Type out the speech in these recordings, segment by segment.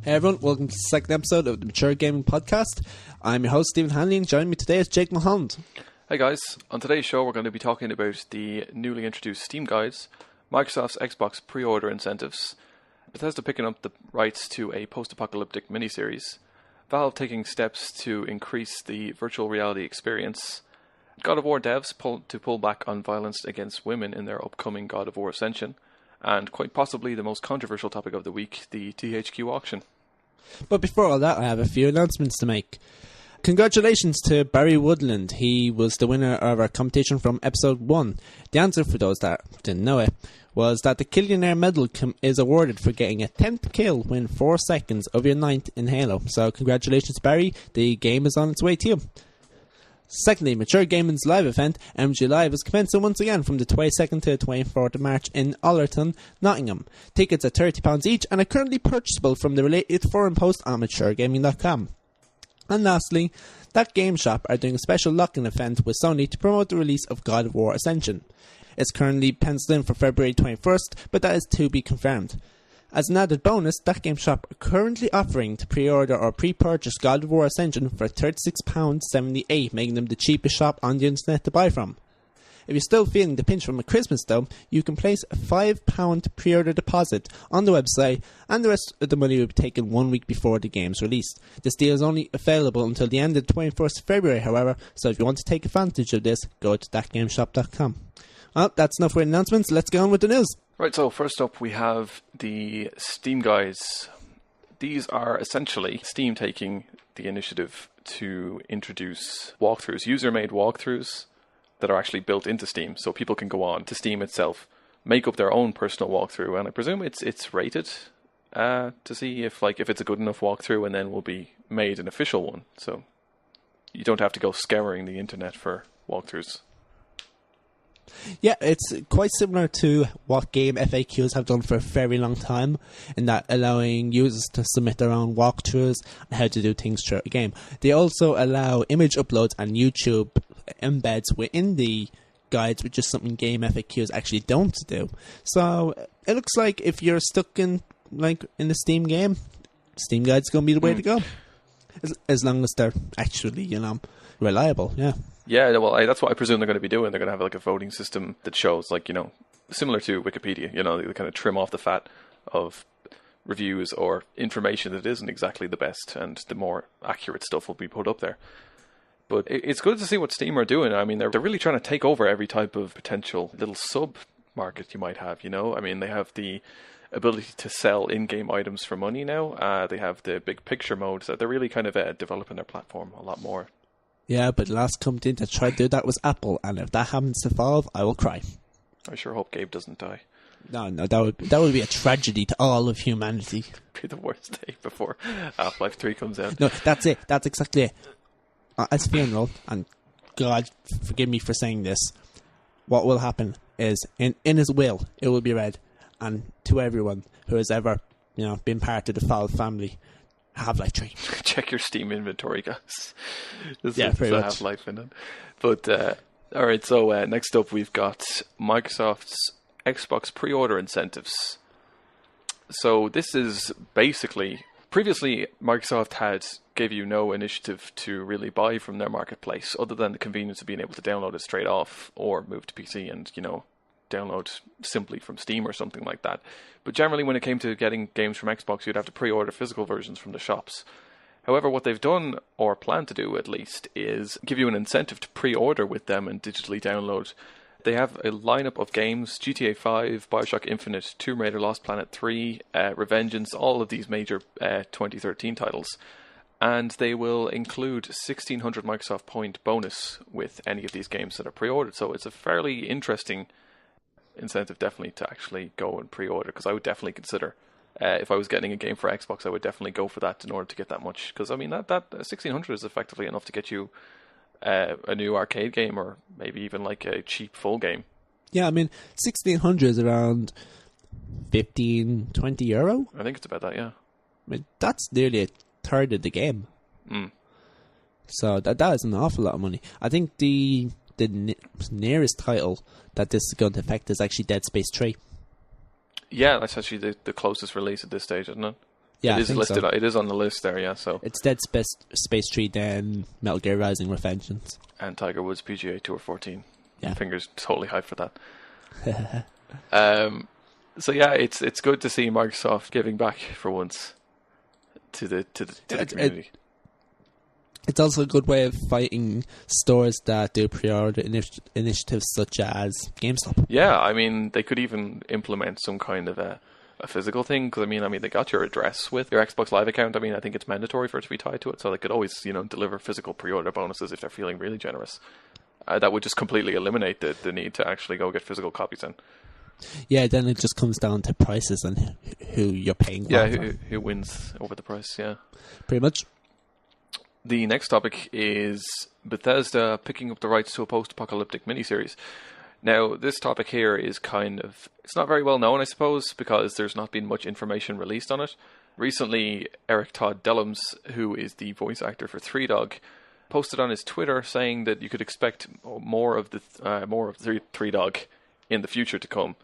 Hey everyone, welcome to the second episode of the Mature Gaming Podcast. I'm your host Stephen Hanley, and joining me today is Jake Mulholland. Hey guys, on today's show we're going to be talking about the newly introduced Steam guides, Microsoft's Xbox pre-order incentives, Bethesda picking up the rights to a post-apocalyptic miniseries, Valve taking steps to increase the virtual reality experience, God of War devs pull back on violence against women in their upcoming God of War Ascension, and quite possibly the most controversial topic of the week, the THQ auction. But before all that, I have a few announcements to make. Congratulations to Barry Woodland. He was the winner of our competition from episode 1. The answer, for those that didn't know it, was that the Killionaire Medal is awarded for getting a 10th kill within 4 seconds of your 9th in Halo. So congratulations, Barry. The game is on its way to you. Secondly, Mature Gaming's live event, MG Live, is commencing once again from the 22nd to the 24th of March in Allerton, Nottingham. Tickets are £30 each and are currently purchasable from the related forum post on maturegaming.com. And lastly, That Game Shop are doing a special lock-in event with Sony to promote the release of God of War Ascension. It's currently penciled in for February 21st, but that is to be confirmed. As an added bonus, That Game Shop are currently offering to pre-order or pre-purchase God of War Ascension for £36.78, making them the cheapest shop on the internet to buy from. If you're still feeling the pinch from a Christmas though, you can place a £5 pre-order deposit on the website, and the rest of the money will be taken 1 week before the game's released. This deal is only available until the end of the 21st of February, however, so if you want to take advantage of this, go to thatgameshop.com. Well, that's enough for announcements. Let's get on with the news. Right, so first up we have the Steam guides. These are essentially Steam taking the initiative to introduce walkthroughs, user-made walkthroughs that are actually built into Steam, so people can go on to Steam itself, make up their own personal walkthrough, and I presume it's rated to see if it's a good enough walkthrough, and then will be made an official one. So you don't have to go scouring the internet for walkthroughs. Yeah, it's quite similar to what game FAQs have done for a very long time, in that allowing users to submit their own walkthroughs and how to do things throughout the game. They also allow image uploads and YouTube embeds within the guides, which is something game FAQs actually don't do. So it looks like if you're stuck in the Steam game, Steam guides going to be the way to go, as long as they're actually reliable. Yeah, well, that's what I presume they're going to be doing. They're going to have a voting system that shows, similar to Wikipedia, they kind of trim off the fat of reviews or information that isn't exactly the best, and the more accurate stuff will be put up there. But it's good to see what Steam are doing. I mean, they're really trying to take over every type of potential little sub-market you might have, I mean, they have the ability to sell in-game items for money now. They have the big picture mode, so they're really kind of developing their platform a lot more. Yeah, but the last company that tried to do that was Apple, and if that happens to Valve, I will cry. I sure hope Gabe doesn't die. No, that would be a tragedy to all of humanity. It'd be the worst day before Half-Life 3 comes out. No, that's it. That's exactly it. At his funeral, and God forgive me for saying this, what will happen is, in his will, it will be read, and to everyone who has ever, been part of the Valve family, Half-Life 3. Check your Steam inventory, guys. There's pretty much. Half-Life in it. But, alright, so next up we've got Microsoft's Xbox pre-order incentives. So this is basically, previously Microsoft gave you no initiative to really buy from their marketplace, other than the convenience of being able to download it straight off, or move to PC and, download simply from Steam or something like that. But generally when it came to getting games from Xbox, you'd have to pre-order physical versions from the shops. However, what they've done, or plan to do at least, is give you an incentive to pre-order with them and digitally download. They have a lineup of games: GTA 5, Bioshock Infinite, Tomb Raider Lost Planet 3, Revengeance, all of these major 2013 titles. And they will include 1,600 Microsoft point bonus with any of these games that are pre-ordered. So it's a fairly interesting incentive, definitely, to actually go and pre-order, because I would definitely consider, if I was getting a game for Xbox, I would definitely go for that in order to get that much, because I mean that 1,600 is effectively enough to get you a new arcade game, or maybe even like a cheap full game. Yeah, I mean 1,600 is around 15-20 euro. I think it's about that, yeah. I mean, that's nearly a third of the game. So that is an awful lot of money. I think the nearest title that this is going to affect is actually Dead Space 3. Yeah, that's actually the closest release at this stage, isn't it? Yeah, it I is think listed. so. It is on the list there. Yeah. So It's Dead Space 3, then Metal Gear Rising: Revengeance. and Tiger Woods PGA Tour 14. Yeah. Fingers totally hyped for that. So yeah, it's good to see Microsoft giving back for once to the community. It's also a good way of fighting stores that do pre-order initiatives such as GameStop. Yeah, I mean, they could even implement some kind of a physical thing, because I mean, they got your address with your Xbox Live account. I mean, I think it's mandatory for it to be tied to it, so they could always, deliver physical pre-order bonuses if they're feeling really generous. That would just completely eliminate the need to actually go get physical copies in. Yeah, then it just comes down to prices and who you're paying for. Yeah, who wins over the price, yeah. Pretty much. The next topic is Bethesda picking up the rights to a post-apocalyptic miniseries. Now, this topic here is it's not very well known, I suppose, because there's not been much information released on it. Recently, Eric Todd Dellums, who is the voice actor for Three Dog, posted on his Twitter saying that you could expect more of Three Dog in the future to come.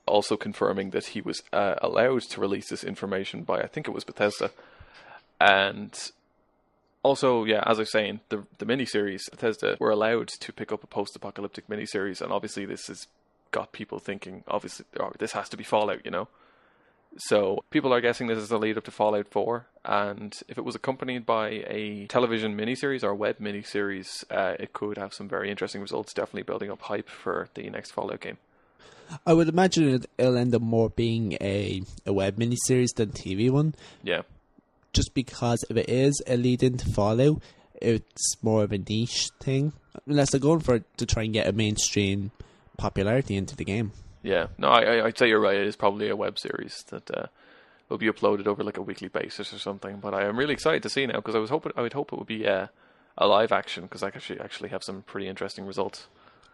Also confirming that he was allowed to release this information by, I think it was Bethesda. And also, yeah, as I was saying, the miniseries, Bethesda were allowed to pick up a post-apocalyptic miniseries, and obviously this has got people thinking, this has to be Fallout, So people are guessing this is the lead up to Fallout 4, and if it was accompanied by a television miniseries or a web miniseries, it could have some very interesting results, definitely building up hype for the next Fallout game. I would imagine it'll end up more being a web miniseries than TV one. Yeah. Just because if it is a lead into Fallout, it's more of a niche thing. Unless they're going for it to try and get a mainstream popularity into the game. Yeah, no, I'd say you're right. It is probably a web series that will be uploaded over like a weekly basis or something. But I am really excited to see now, because I would hope it would be a live action, because I could actually have some pretty interesting results.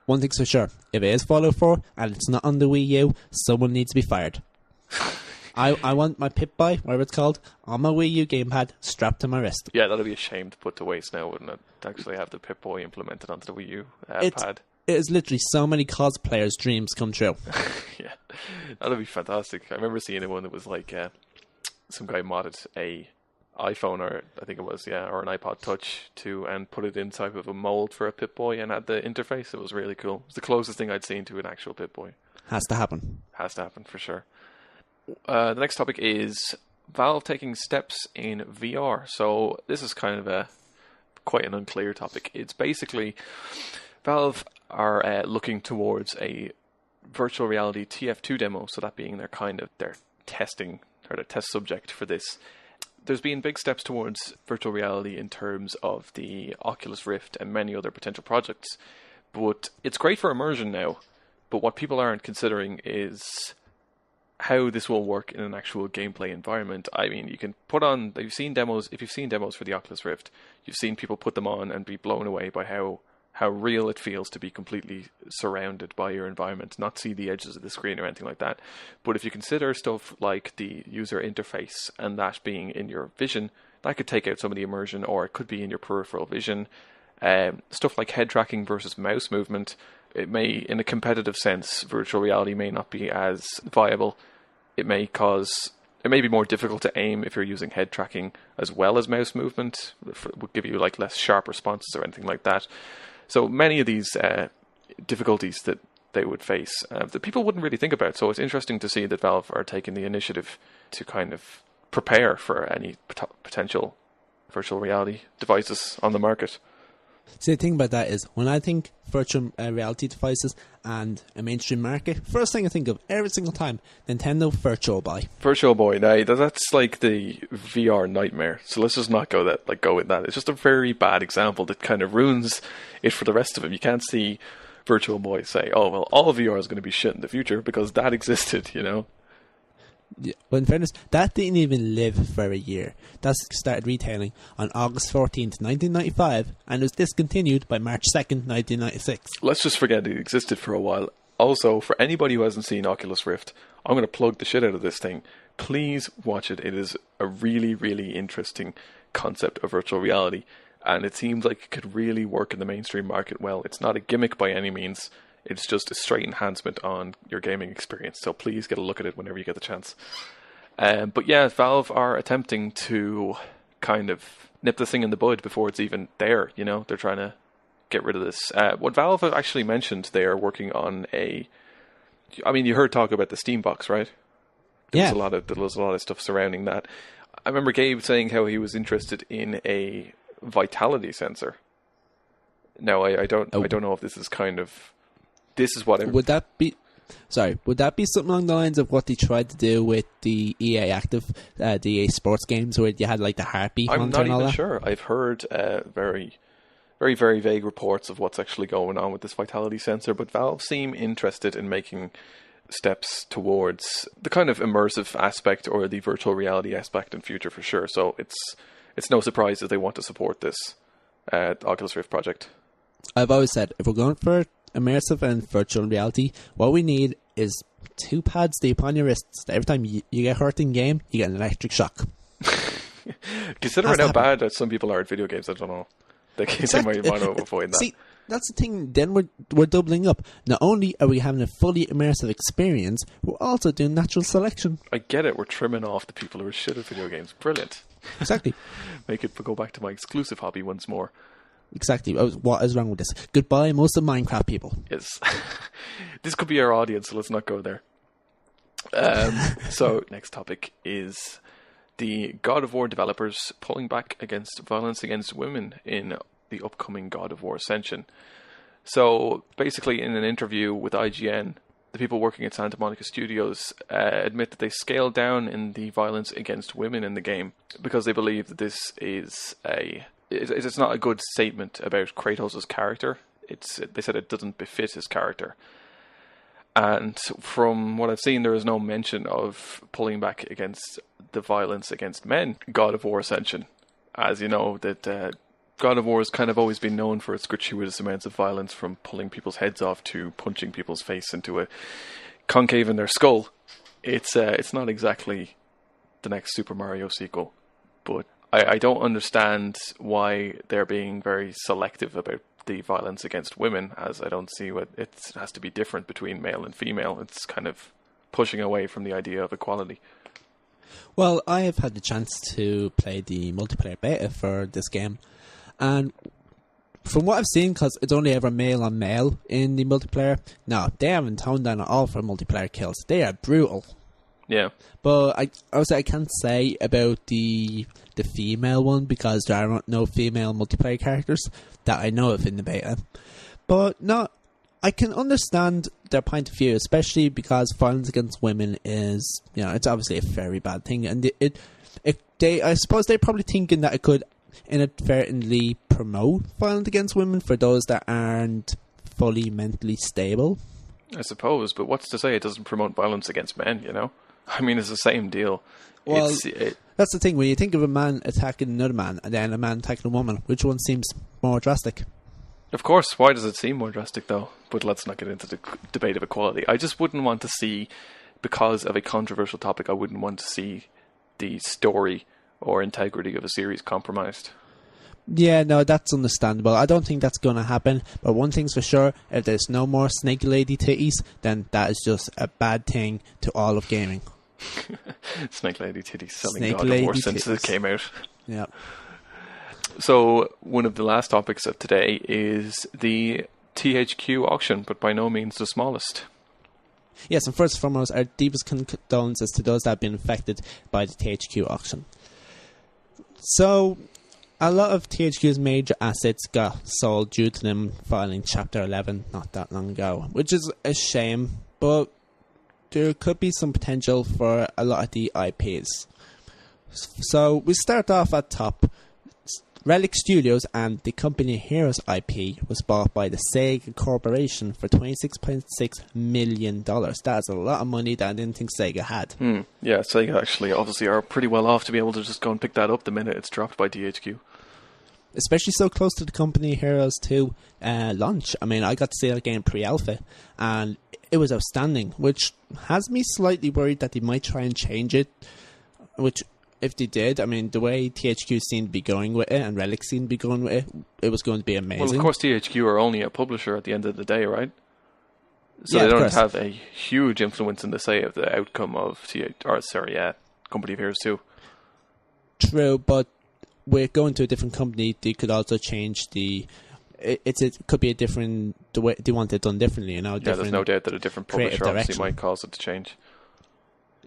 One thing's for sure: if it is Fallout 4 and it's not on the Wii U, someone needs to be fired. I want my Pip-Boy, whatever it's called, on my Wii U gamepad strapped to my wrist. Yeah, that'd be a shame to put to waste now, wouldn't it? To actually have the Pip-Boy implemented onto the Wii U pad. It is literally so many cosplayers' dreams come true. Yeah, that'd be fantastic. I remember seeing one that was like some guy modded a iPhone, or I think it was, or an iPod Touch and put it inside of a mold for a Pip-Boy and had the interface. It was really cool. It was the closest thing I'd seen to an actual Pip-Boy. Has to happen. Has to happen, for sure. The next topic is Valve taking steps in VR. So this is kind of quite an unclear topic. It's basically Valve are looking towards a virtual reality TF2 demo, so that being their testing or their test subject for this. There's been big steps towards virtual reality in terms of the Oculus Rift and many other potential projects, but it's great for immersion now. But what people aren't considering is how this will work in an actual gameplay environment. I mean, you can put on, if you've seen demos for the Oculus Rift, you've seen people put them on and be blown away by how real it feels to be completely surrounded by your environment, not see the edges of the screen or anything like that. But if you consider stuff like the user interface and that being in your vision, that could take out some of the immersion, or it could be in your peripheral vision. Stuff like head tracking versus mouse movement, it may, in a competitive sense, virtual reality may not be as viable. It may be more difficult to aim if you're using head tracking as well as mouse movement. It would give you like less sharp responses or anything like that. So many of these difficulties that they would face that people wouldn't really think about. So it's interesting to see that Valve are taking the initiative to kind of prepare for any potential virtual reality devices on the market. See, the thing about that is, when I think virtual reality devices and a mainstream market, first thing I think of every single time, Nintendo Virtual Boy. Virtual Boy, now that's like the VR nightmare. So let's just not go with that. It's just a very bad example that kind of ruins it for the rest of them. You can't see Virtual Boy say, "Oh well, all VR is going to be shit in the future," because that existed, Yeah, well, in fairness, that didn't even live for a year. That started retailing on August 14th, 1995, and was discontinued by March 2nd, 1996. Let's just forget it existed for a while. Also, for anybody who hasn't seen Oculus Rift, I'm going to plug the shit out of this thing. Please watch it. It is a really, really interesting concept of virtual reality, and it seems like it could really work in the mainstream market well. It's not a gimmick by any means. It's just a straight enhancement on your gaming experience. So please get a look at it whenever you get the chance. But yeah, Valve are attempting to kind of nip this thing in the bud before it's even there. You know, they're trying to get rid of this. What Valve have actually mentioned, they are working on a. I mean, you heard talk about the Steam box, right? There was a lot of stuff surrounding that. I remember Gabe saying how he was interested in a vitality sensor. Now, I don't know if this is what would that be? Sorry, would that be something along the lines of what they tried to do with the EA Active, the EA Sports games, where you had like the heartbeat I'm monitor not and all even that? sure. I've heard very, very, very vague reports of what's actually going on with this vitality sensor, but Valve seem interested in making steps towards the kind of immersive aspect or the virtual reality aspect in future for sure. So it's no surprise that they want to support this Oculus Rift project. I've always said, if we're going for immersive and virtual reality, what we need is 2 pads deep on your wrists. Every time you get hurt in game, you get an electric shock. Considering how bad that some people are at video games, I don't know. They might want to avoid that. See, that's the thing. Then we're doubling up. Not only are we having a fully immersive experience, we're also doing natural selection. I get it. We're trimming off the people who are shit at video games. Brilliant. Exactly. Make it go back to my exclusive hobby once more. Exactly. What is wrong with this? Goodbye, most of Minecraft people. Yes. This could be our audience, so let's not go there. So, next topic is the God of War developers pulling back against violence against women in the upcoming God of War Ascension. So, basically, in an interview with IGN, the people working at Santa Monica Studios admit that they scaled down in the violence against women in the game because they believe that this is it's not a good statement about Kratos' character. They said it doesn't befit his character. And from what I've seen, there is no mention of pulling back against the violence against men. God of War Ascension, as you know, that God of War has kind of always been known for its gratuitous amounts of violence, from pulling people's heads off to punching people's face into a concave in their skull. It's not exactly the next Super Mario sequel, but I don't understand why they're being very selective about the violence against women, as I don't see what it has to be different between male and female. It's kind of pushing away from the idea of equality. Well, I have had the chance to play the multiplayer beta for this game, and from what I've seen, because it's only ever male on male in the multiplayer, no, they haven't toned down at all for multiplayer kills. They are brutal. Yeah. But I can't say about the female one, because there are no female multiplayer characters that I know of in the beta. But no, I can understand their point of view, especially because violence against women is, it's obviously a very bad thing, and I suppose they're probably thinking that it could inadvertently promote violence against women for those that aren't fully mentally stable. I suppose, but what's to say it doesn't promote violence against men, I mean, it's the same deal. Well, that's the thing. When you think of a man attacking another man and then a man attacking a woman, which one seems more drastic? Of course, why does it seem more drastic, though? But let's not get into the debate of equality. I just wouldn't want to see, because of a controversial topic, I wouldn't want to see the story or integrity of a series compromised. Yeah, no, that's understandable. I don't think that's going to happen. But one thing's for sure, if there's no more Snake Lady titties, then that is just a bad thing to all of gaming. Snake Lady titties selling God of War since it came out. Yeah. So, one of the last topics of today is the THQ auction, but by no means the smallest. Yes, and first and foremost, our deepest condolences to those that have been affected by the THQ auction. So, a lot of THQ's major assets got sold due to them filing Chapter 11 not that long ago, which is a shame, but there could be some potential for a lot of the IPs. So we start off at top. Relic Studios and the Company Heroes IP was bought by the Sega Corporation for $26.6 million. That's a lot of money that I didn't think Sega had. Yeah, Sega actually obviously are pretty well off to be able to just go and pick that up the minute it's dropped by THQ. Especially so close to the Company Heroes 2 launch. I mean, I got to see that game pre-alpha, and it was outstanding, which has me slightly worried that they might try and change it, which, if they did, I mean, the way THQ seemed to be going with it, and Relic seemed to be going with it, it was going to be amazing. Well, of course, THQ are only a publisher at the end of the day, right? So yeah, they don't have a huge influence in the, say, of the outcome of company of yours too. True, but with going to a different company, they could also change the. It could be a different. The way they want it done differently, you know. Yeah, there's no doubt that a different publisher obviously might cause it to change.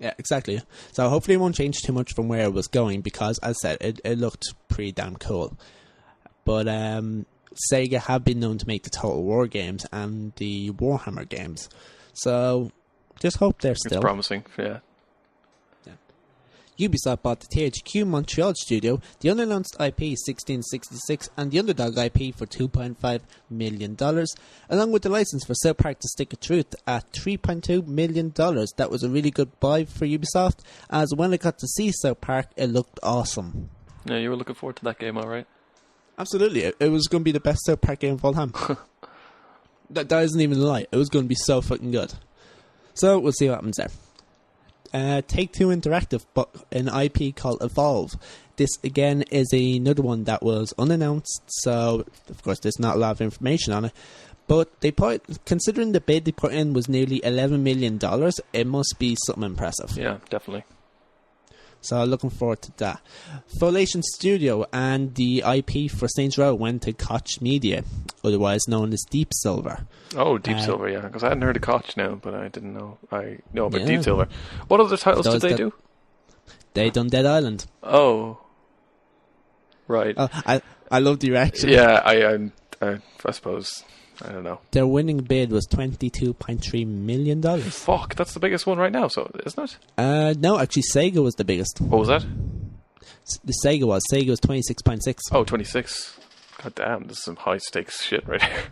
Yeah, exactly. So hopefully it won't change too much from where it was going because, as I said, it looked pretty damn cool. But Sega have been known to make the Total War games and the Warhammer games. So just hope they're still... It's promising, yeah. Ubisoft bought the THQ Montreal studio, the unannounced IP 1666 and the Underdog IP for $2.5 million, along with the license for South Park: The Stick of Truth at $3.2 million. That was a really good buy for Ubisoft, as when I got to see South Park, it looked awesome. Yeah, you were looking forward to that game, alright? Absolutely, it was going to be the best South Park game of all time. that isn't even a lie, it was going to be so fucking good. So, we'll see what happens there. Take-Two Interactive bought an IP called Evolve. This again is another one that was unannounced, so of course there's not a lot of information on it. But considering the bid they put in was nearly $11 million, it must be something impressive. Yeah, definitely. So looking forward to that. Foundation Studio and the IP for Saints Row went to Koch Media, otherwise known as Deep Silver. Oh, Deep Silver, yeah. Because I hadn't heard of Koch now, but I didn't know. I know about Deep Silver. What other titles did they do? They done Dead Island. Oh. Right. Oh, I love the reaction. Yeah, I suppose. I don't know. Their winning bid was $22.3 million. Fuck, that's the biggest one right now, so isn't it? No, actually Sega was the biggest. What was that? Sega was 26.6. Oh, 26. God damn, this is some high stakes shit right here.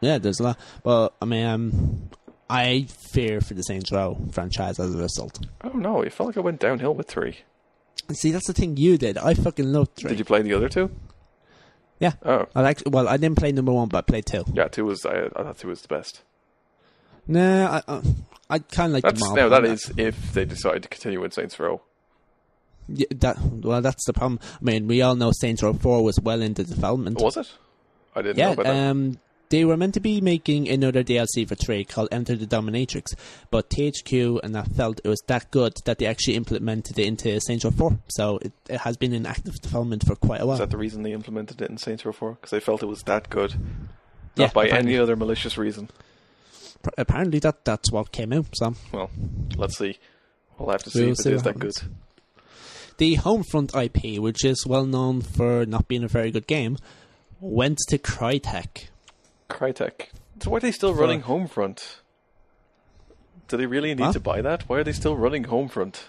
Yeah, there's a lot. Well, I mean, I fear for the Saints Row franchise as a result. Oh no, it felt like I went downhill with 3. See, that's the thing you did. I fucking loved 3. Did you play the other 2? Yeah. Oh. I didn't play number 1, but I played 2. Yeah, 2 was. I thought 2 was the best. Nah, I kind of like them all. Now that is if they decide to continue with Saints Row. Yeah, that's the problem. I mean, we all know Saints Row 4 was well into development. Was it? I didn't know about that. They were meant to be making another DLC for 3 called Enter the Dominatrix, but THQ and that felt it was that good that they actually implemented it into Saints Row 4. So it has been in active development for quite a while. Is that the reason they implemented it in Saints Row 4? Because they felt it was that good, not by any other malicious reason. Apparently that's what came out. So well, let's see. We'll have to see if it is that good. The Homefront IP, which is well known for not being a very good game, went to Crytek. Crytek. So why are they still running Homefront? Do they really need to buy that? Why are they still running Homefront?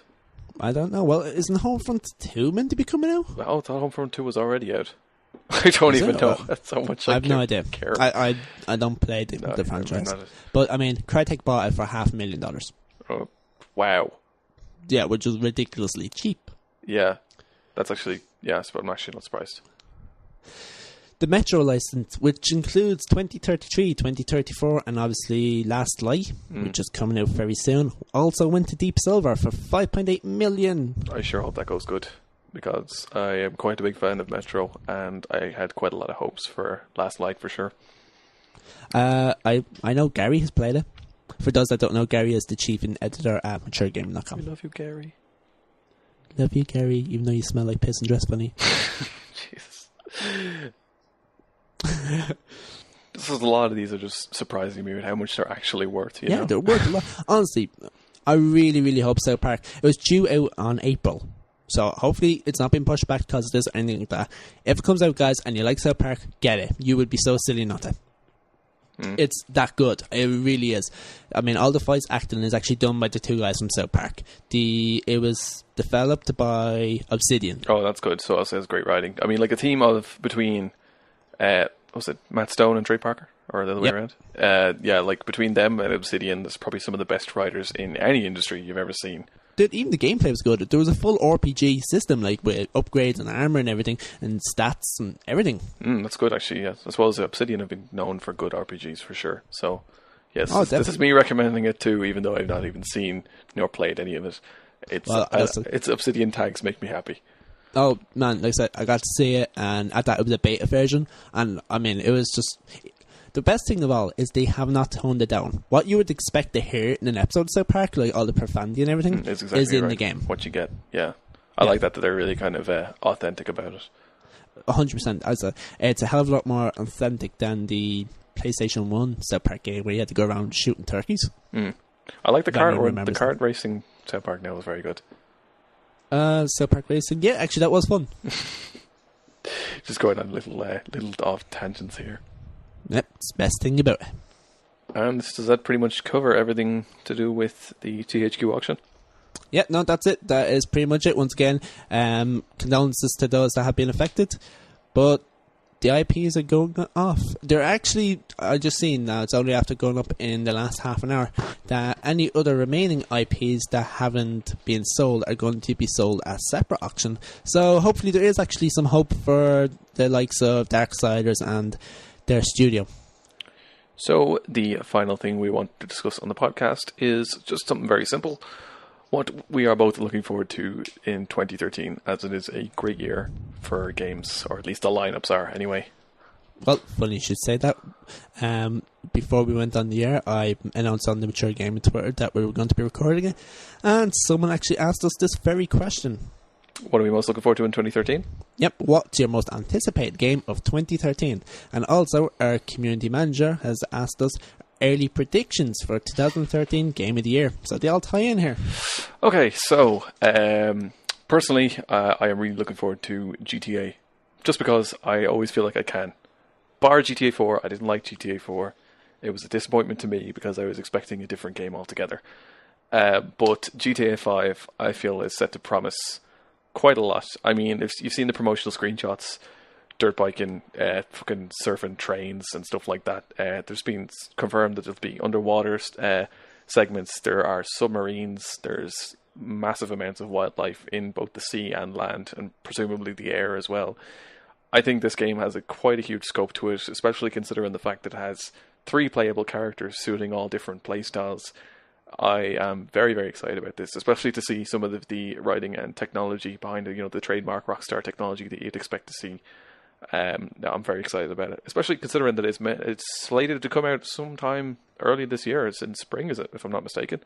I don't know. Well, isn't Homefront 2 meant to be coming out? Oh, I thought Homefront 2 was already out. I don't even know. That's how much I have no idea. Care. I don't play the franchise. But, I mean, Crytek bought it for $500,000. Oh, wow. Yeah, which is ridiculously cheap. Yeah. That's actually, I'm actually not surprised. The Metro license, which includes 2033, 2034, and obviously Last Light, which is coming out very soon, also went to Deep Silver for $5.8 million. I sure hope that goes good, because I am quite a big fan of Metro, and I had quite a lot of hopes for Last Light for sure. I know Gary has played it. For those that don't know, Gary is the chief editor at MatureGaming.com. We love you, Gary. Love you, Gary, even though you smell like piss and dress funny. Jesus. A lot of these are just surprising me with how much they're actually worth. You know? They're worth a lot. Honestly, I really, really hope South Park. It was due out on April, so hopefully it's not been pushed back because of this or anything like that. If it comes out, guys, and you like South Park, get it. You would be so silly not to. It's that good. It really is. I mean, all the voice acting is actually done by the 2 guys from South Park. It was developed by Obsidian. Oh, that's good. So also has great writing. I mean, like a team of between, was it Matt Stone and Trey Parker, or the other way around? Yeah, like between them and Obsidian, there's probably some of the best writers in any industry you've ever seen. Dude, even the gameplay was good. There was a full RPG system, like with upgrades and armor and everything, and stats and everything. That's good, actually. Yeah, as well as Obsidian have been known for good RPGs for sure. So, yes, this is me recommending it too, even though I've not even seen nor played any of it. It's Obsidian tags make me happy. Oh man, like I said, I got to see it, and at that it was a beta version, and I mean, it was just the best thing of all is they have not toned it down. What you would expect to hear in an episode of South Park, like all the profanity and everything, is in the game. What you get, yeah. I like that they're really kind of authentic about it. 100%. It's a hell of a lot more authentic than the PlayStation 1 South Park game where you had to go around shooting turkeys. I like the kart racing South Park now is very good. South Park Racing, yeah, actually that was fun. Just going on little off tangents here. Yep, it's the best thing about it. And does that pretty much cover everything to do with the THQ auction? Yeah, no, that's it. That is pretty much it. Once again, condolences to those that have been affected. But the IPs are going off. They're actually, I just seen now, it's only after going up in the last half an hour, that any other remaining IPs that haven't been sold are going to be sold at separate auction. So hopefully there is actually some hope for the likes of Darksiders and their studio. So the final thing we want to discuss on the podcast is just something very simple. What we are both looking forward to in 2013, as it is a great year for games, or at least the lineups are anyway. Well, funny you should say that. Before we went on the air, I announced on the Mature Gaming Twitter that we were going to be recording it, and someone actually asked us this very question. What are we most looking forward to in 2013? Yep, what's your most anticipated game of 2013? And also, our community manager has asked us early predictions for 2013 Game of the Year. So they all tie in here. Okay, so personally, I am really looking forward to GTA. Just because I always feel like I can. Bar GTA 4, I didn't like GTA 4. It was a disappointment to me because I was expecting a different game altogether. But GTA 5, I feel, is set to promise quite a lot. I mean, if you've seen the promotional screenshots, dirt biking, fucking surfing trains and stuff like that. There's been confirmed that there'll be underwater segments. There are submarines. There's massive amounts of wildlife in both the sea and land, and presumably the air as well. I think this game has quite a huge scope to it, especially considering the fact that it has 3 playable characters suiting all different playstyles. I am very, very excited about this, especially to see some of the writing and technology behind it, the trademark Rockstar technology that you'd expect to see. I'm very excited about it, especially considering that it's slated to come out sometime early this year. It's in spring, is it, if I'm not mistaken?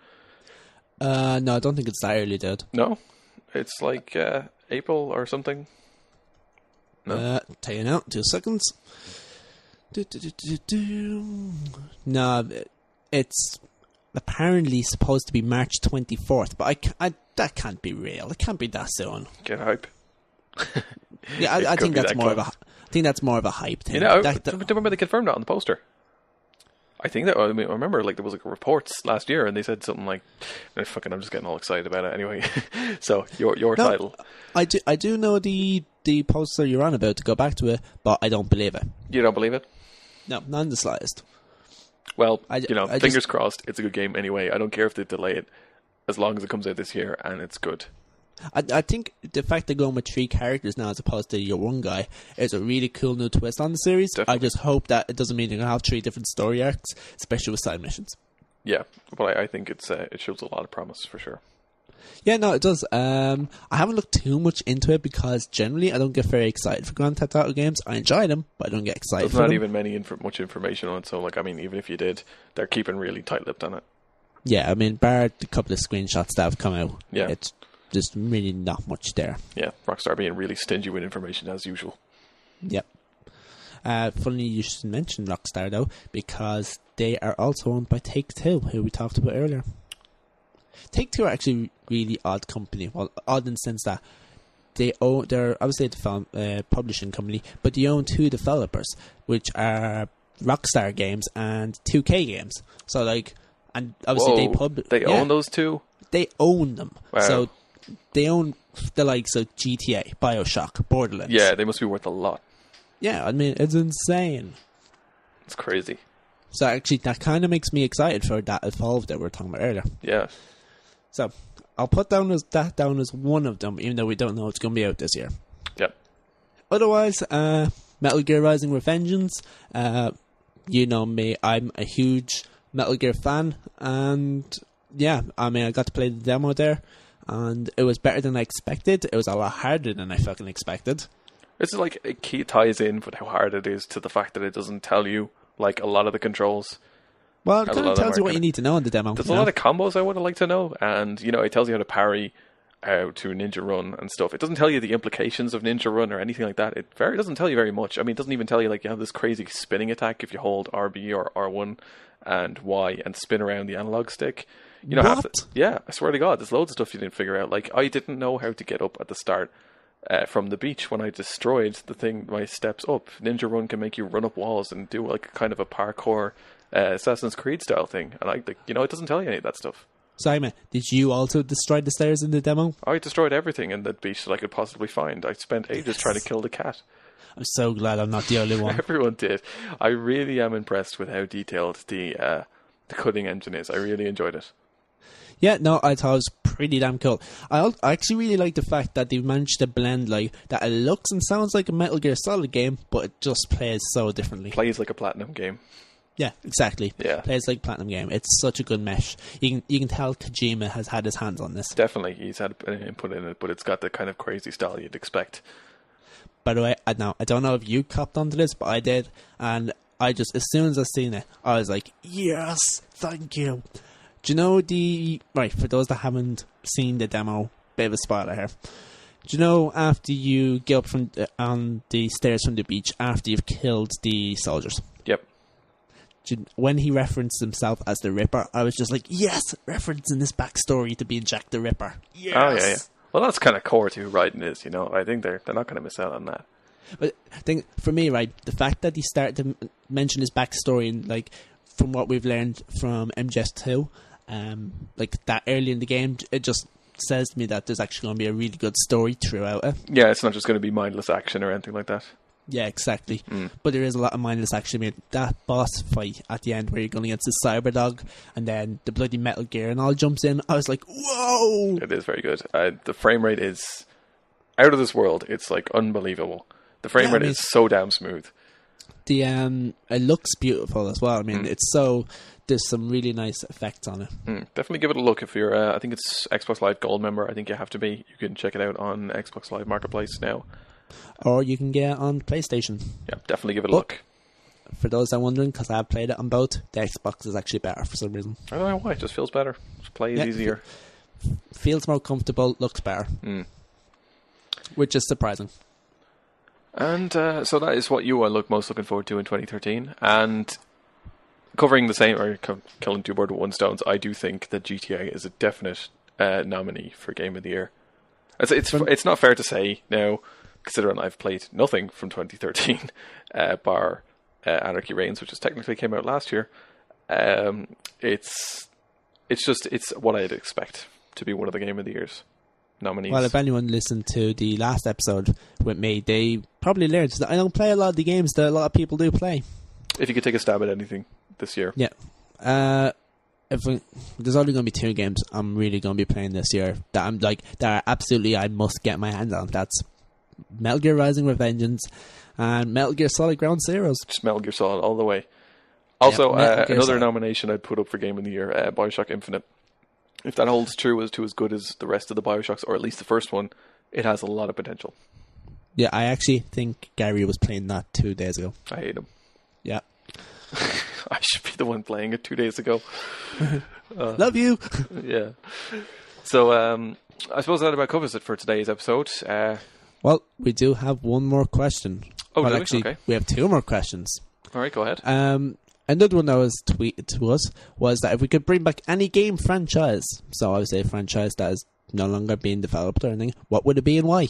No, I don't think it's that early, dude. No? It's like April or something? No? Tell you now, 2 seconds. No, it's apparently supposed to be March 24th, but that can't be real. It can't be that soon. Get hype. Yeah, I think that's more close. I think that's more of a hype thing. Remember they confirmed that on the poster. I think that I remember there was reports last year, and they said something like, I'm just getting all excited about it anyway. So your title. I do know the poster you're on about, to go back to it, but I don't believe it. You don't believe it? No, not in the slightest. Well, fingers crossed. It's a good game anyway. I don't care if they delay it, as long as it comes out this year and it's good. I think the fact they're going with 3 characters now as opposed to your one guy is a really cool new twist on the series. Definitely. I just hope that it doesn't mean you're going to have 3 different story arcs, especially with side missions. Yeah, but I think it shows a lot of promise for sure. Yeah, no, it does. I haven't looked too much into it because generally I don't get very excited for Grand Theft Auto games. I enjoy them, but I don't get excited for them. There's not even much information on it, so even if you did, they're keeping really tight-lipped on it. Yeah, I mean, bar the couple of screenshots that have come out, yeah. It's just really not much there. Yeah, Rockstar being really stingy with information as usual. Yep. Funny you should mention Rockstar though, because they are also owned by Take-Two, who we talked about earlier. Take-Two are actually a really odd company. Well, odd in the sense that they're obviously a publishing company, but they own 2 developers, which are Rockstar Games and 2K Games. So and obviously they own those 2? They own them. Wow. So they own the likes of GTA, Bioshock, Borderlands. Yeah, they must be worth a lot. Yeah, I mean, it's insane. It's crazy. So actually, that kind of makes me excited for that Evolve that we were talking about earlier. Yeah. So I'll put that down as one of them, even though we don't know it's going to be out this year. Yep. Otherwise, Metal Gear Rising Revengeance. You know me, I'm a huge Metal Gear fan, and yeah, I mean, I got to play the demo there, and it was better than I expected. It was a lot harder than I fucking expected. It's like it ties in with how hard it is to the fact that it doesn't tell you like a lot of the controls. Well, it A kind lot of of them tells are you what kinda- you need to know in the demo. There's you a lot know? of combos I would have liked to know, and it tells you how to parry, how to Ninja Run and stuff. It doesn't tell you the implications of Ninja Run or anything like that. It doesn't tell you very much. I mean, it doesn't even tell you like you have this crazy spinning attack if you hold RB or R1 and Y and spin around the analog stick. You know, What? yeah, I swear to God, there's loads of stuff you didn't figure out. Like I didn't know how to get up at the start. From the beach when I destroyed the thing, my steps up. Ninja Run can make you run up walls and do like kind of a parkour Assassin's Creed style thing, and it doesn't tell you any of that stuff. Simon, did you also destroy the stairs in the demo? I destroyed everything in that beach that I could possibly find. I spent ages trying to kill the cat. I'm so glad I'm not the only one. Everyone did. I really am impressed with how detailed the cutting engine is. I really enjoyed it. Yeah, no, I thought it was pretty damn cool. I actually really like the fact that they managed to blend like that. It looks and sounds like a Metal Gear Solid game, but it just plays so differently. Plays like a platinum game. Yeah, exactly. Yeah. Plays like Platinum game. It's such a good mesh. You can tell Kojima has had his hands on this. Definitely, he's had an input in it, but it's got the kind of crazy style you'd expect. By the way, I don't know if you copped onto this, but I did, and I just as soon as I seen it, I was like, yes, thank you. Do you know right, for those that haven't seen the demo, bit of a spoiler here. Do you know after you get up from on the stairs from the beach after you've killed the soldiers? Yep. When he referenced himself as the Ripper, I was just like, yes, referencing his backstory to being Jack the Ripper. Yes. Oh yeah. Well, that's kind of core to who Raiden is. I think they're not going to miss out on that. But I think for me, right, the fact that he started to mention his backstory and like from what we've learned from MGS2, like that early in the game, it just says to me that there's actually going to be a really good story throughout it. Yeah, it's not just going to be mindless action or anything like that. Yeah, exactly. But there is a lot of mindless action. I mean, that boss fight at the end where you're going against the Cyberdog and then the bloody Metal Gear and all jumps in, I was like, whoa! It is very good. The frame rate is out of this world. It's like unbelievable. The frame rate is so damn smooth. It looks beautiful as well. I mean, there's some really nice effects on it. Definitely give it a look if you're. I think it's Xbox Live Gold member. I think you have to be. You can check it out on Xbox Live Marketplace now, or you can get it on PlayStation. Yeah, definitely give it a look. For those that are wondering, because I've played it on both, the Xbox is actually better for some reason. I don't know why. It just feels better. Just plays easier. Feels more comfortable. Looks better. Which is surprising. And so that is what you are most looking forward to in 2013. And covering the same, or killing two birds with one stone, I do think that GTA is a definite nominee for Game of the Year. It's not fair to say now, considering I've played nothing from 2013, bar Anarchy Reigns, which technically came out last year. It's what I'd expect to be one of the Game of the Year's nominees. Well, if anyone listened to the last episode with me, they probably learned that I don't play a lot of the games that a lot of people do play. If you could take a stab at anything this year. Yeah. There's only going to be 2 games I'm really going to be playing this year that I'm like, that absolutely I must get my hands on. That's Metal Gear Rising Revengeance and Metal Gear Solid Ground Zeroes. Just Metal Gear Solid all the way. Also, another Solid. nomination I'd put up for Game of the Year, Bioshock Infinite. If that holds true as good as the rest of the Bioshocks, or at least the first one, it has a lot of potential. Yeah, I actually think Gary was playing that 2 days ago. I hate him. Yeah. I should be the one playing it 2 days ago. Love you! Yeah. So, I suppose that about covers it for today's episode. Well, we do have one more question. Oh, well, really? actually, Okay. we have 2 more questions. All right, go ahead. Another one that was tweeted to us was that if we could bring back any game franchise, so I would say a franchise that is no longer being developed or anything, what would it be and why?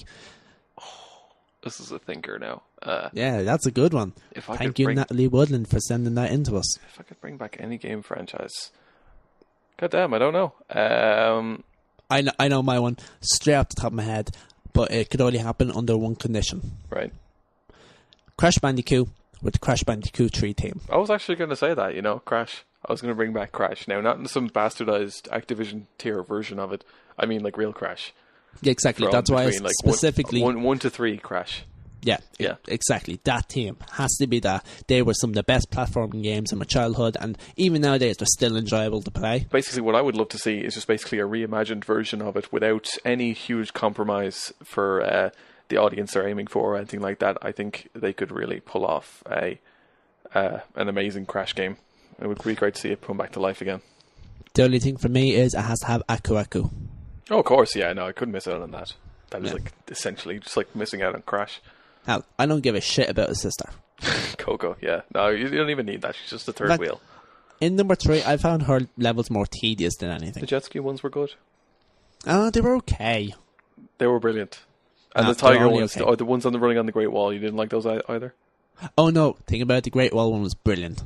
This is a thinker now. Yeah, that's a good one. Thank you, Natalie Woodland, for sending that in to us. If I could bring back any game franchise, God damn, I don't know. I know my one straight off the top of my head, but it could only happen under one condition. Right. Crash Bandicoot with the Crash Bandicoot 3 team. I was actually going to say that, Crash. I was going to bring back Crash. Now, not in some bastardized Activision tier version of it. I mean, like real Crash. Yeah, exactly. That's why I specifically... 1 to 3 Crash. Yeah, exactly. That team has to be that. They were some of the best platforming games in my childhood, and even nowadays they're still enjoyable to play. Basically, what I would love to see is just basically a reimagined version of it without any huge compromise for the audience they're aiming for or anything like that. I think they could really pull off a an amazing Crash game. It would be great to see it come back to life again. The only thing for me is it has to have Aku Aku. Oh, of course, yeah. No, I couldn't miss out on that. That is like essentially just like missing out on Crash. Now, I don't give a shit about his sister. Coco, yeah. No, you don't even need that. She's just the third wheel. In number 3, I found her levels more tedious than anything. The jet ski ones were good. They were okay. They were brilliant. And the tiger ones, okay. The ones on the running on the Great Wall, you didn't like those either? Oh no, think about it, the Great Wall one was brilliant.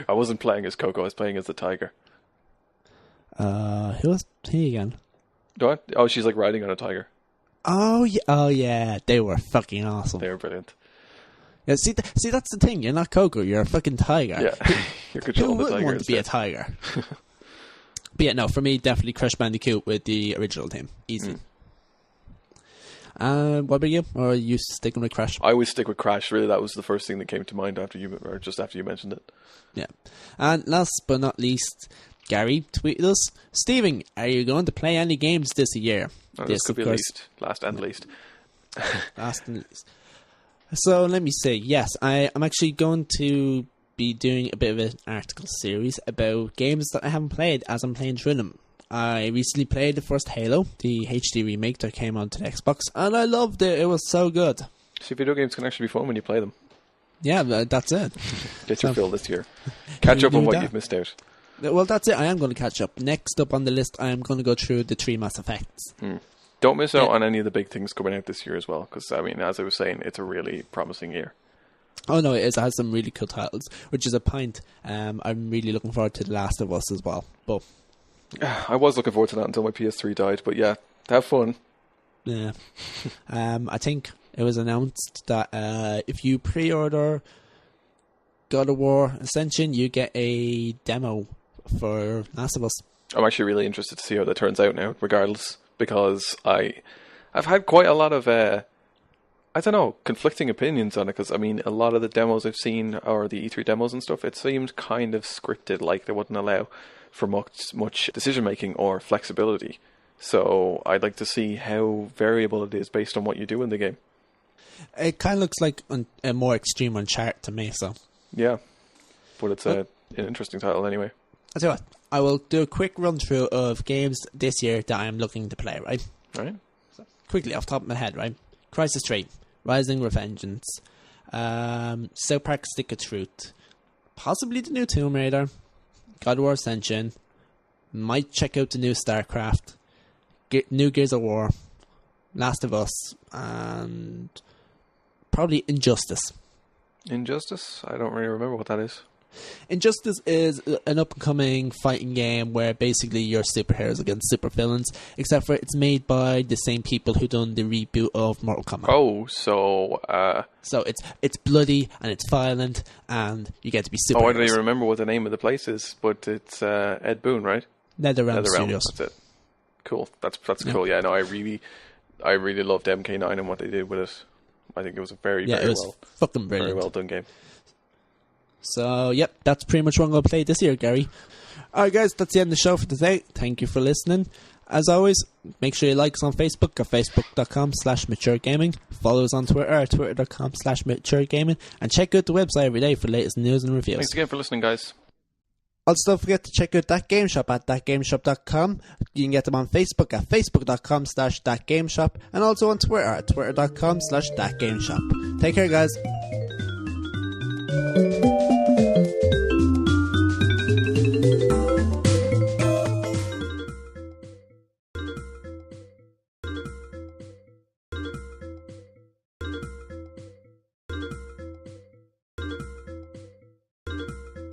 I wasn't playing as Coco, I was playing as the tiger. Who was he again? What? Oh, she's like riding on a tiger. Oh yeah, they were fucking awesome. They were brilliant. Yeah, see, that's the thing. You're not Coco. You're a fucking tiger. Yeah, you're controlling the tiger. Who wouldn't want to be a tiger? But yeah, no, for me, definitely Crash Bandicoot with the original team. Easy. What about you? Or are you sticking with Crash? I would stick with Crash. Really, that was the first thing that came to mind after you mentioned it. Yeah. And last but not least, Gary tweeted us, Stephen, are you going to play any games this year? Oh, this could be last and least. Last and least. So let me say, yes, I'm actually going to be doing a bit of an article series about games that I haven't played as I'm playing through them. I recently played the first Halo, the HD remake that came onto the Xbox, and I loved it. It was so good. See, video games can actually be fun when you play them. Yeah, that's it. Get your fill this year. Catch up on what you've missed out. Well, that's it. I am going to catch up. Next up on the list, I am going to go through the 3 Mass Effects. Don't miss out on any of the big things coming out this year as well, because, I mean, as I was saying, it's a really promising year. Oh, no, it is. It has some really cool titles, which is a point. I'm really looking forward to The Last of Us as well. But I was looking forward to that until my PS3 died, but yeah, have fun. Yeah. I think it was announced that if you pre-order God of War Ascension, you get a demo for Last of Us. I'm actually really interested to see how that turns out now, regardless, because I've had quite a lot of, conflicting opinions on it, because, I mean, a lot of the demos I've seen, or the E3 demos and stuff, it seemed kind of scripted, like they wouldn't allow for much decision-making or flexibility. So I'd like to see how variable it is based on what you do in the game. It kind of looks like a more extreme Uncharted to me, so... Yeah, but it's an interesting title anyway. I'll tell you what, I will do a quick run-through of games this year that I'm looking to play, right? Right. So, quickly, off the top of my head, right? Crysis 3, Rising Revengeance, South Park Stick of Truth, possibly the new Tomb Raider, God of War Ascension, might check out the new StarCraft, new Gears of War, Last of Us, and probably Injustice. Injustice? I don't really remember what that is. Injustice is an up-and-coming fighting game where basically you're superheroes against supervillains, except for it's made by the same people who done the reboot of Mortal Kombat. Oh, so... So it's bloody, and it's violent, and you get to be superheroes. Oh, I don't even remember what the name of the place is, but it's Ed Boon, right? NetherRealm Studios. That's it. Cool. That's cool. Yeah, no, I really loved MK9 and what they did with it. I think it was a very fucking brilliant. Very well done game. So, yep, that's pretty much what I'm going to play this year, Gary. Alright, guys, that's the end of the show for today. Thank you for listening. As always, make sure you like us on Facebook at facebook.com/maturegaming. Follow us on Twitter at twitter.com/maturegaming. And check out the website every day for the latest news and reviews. Thanks again for listening, guys. Also, don't forget to check out That Game Shop at thatgameshop.com. You can get them on Facebook at facebook.com/thatgameshop and also on Twitter at twitter.com/thatgameshop. Take care, guys.